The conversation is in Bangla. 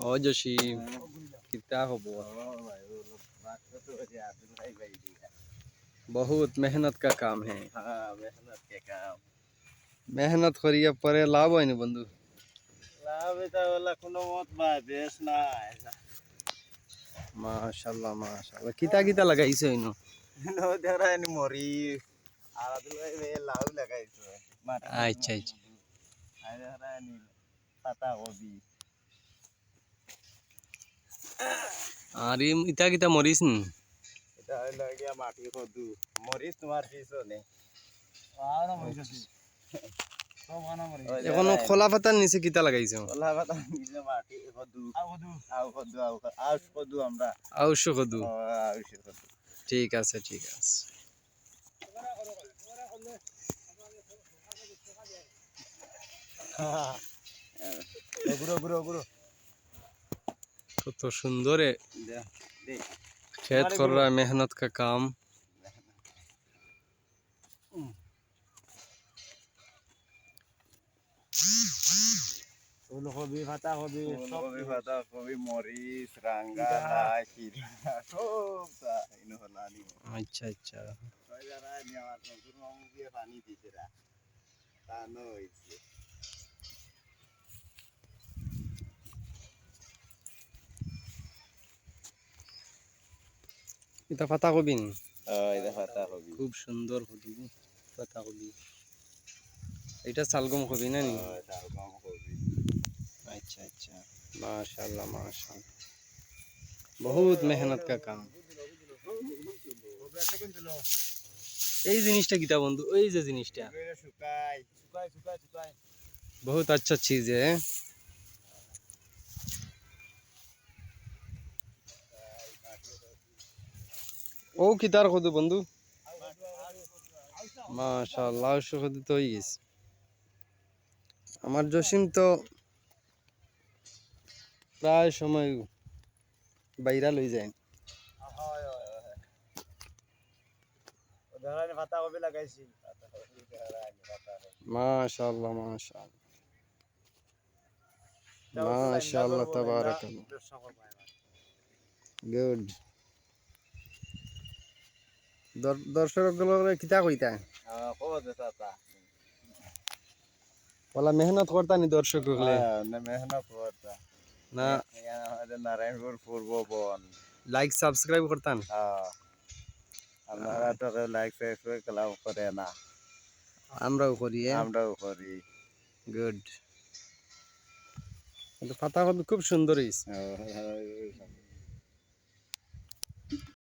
ओ जशीम कितना खबर? बहुत मेहनत का काम है। हाँ, मेहनत के काम। मेहनत करिए परे लाभ है नहीं बंधु। लाभ এটা বলা কোনো মত বা বেশ না এটা। माशाल्लाह माशाल्लाह किता किता लगाइছে ইনো? নো ধরা নি মরি আর আদুল ভাই লাউ লাগাইছো মাটি আচ্ছা আচ্ছা আর ধরা নি পাতা কবি আর ইতা কিতা মরিস নি? এটা হইলো গিয়া মাটি কদু মরিচ তোমার পিছনে আর মরিচ সব আনা মরিচ এখনো খোলা পাতার নিচে কিতা লাগাইছো? খোলা পাতা নিচে মাটি কদু আউশ কদু আমরা আউশ কদু আউশ কদু ঠিক আছে ঠিক আছে। কত সুন্দর खेत कर रहा है मेहनत का काम। ফুলকপি পাতাকপি ফুলকপি পাতাকপি মরিচ রাঙ্গালা কিরা সব ইনো হলানি अच्छा अच्छा ওই যারা নেওয়ার নতুন মামু দিয়ে পানি দিতে রা তা নইছে এটা পাতা কবি নি? এটা পাতাকপি খুব সুন্দর কবি পাতা কবি। এটা শালগম কবি না নি? শালগম কবি अच्छा अच्छा माशाल्लाह माशाल्लाह बहुत मेहनत का काम। এই জিনিসটা কিটা বন্ধু? ওই যে জিনিসটা শুকাই শুকাই শুকাই শুকাই बहुत अच्छा चीज है। ও কিতার কদু বন্ধু? মাশাআল্লাহ কদু তো হই গেছে। আমার জসিম তো প্রায় সময় বাইরা লই যায়। ধরানি পাতাকপি লাগাইছি মাশাআল্লাহ মাশাআল্লাহ মাশাআল্লাহ তাবারাকাল্লাহ গুড। দর্শকগুলোরে কিতা কইতা? ওলা মেহনত করতা নি দর্শক হলে? মেহনত করতা না আমাদের নারায়ণপুর পূর্ব বন লাইক সাবস্ক্রাইব করতান? আপনারা তো লাইক সাবস্ক্রাইব ক্লাব করে না আমরাও করি। আমরাও করি গুড। কিন্তু পাতা কবি খুব সুন্দর হইছে।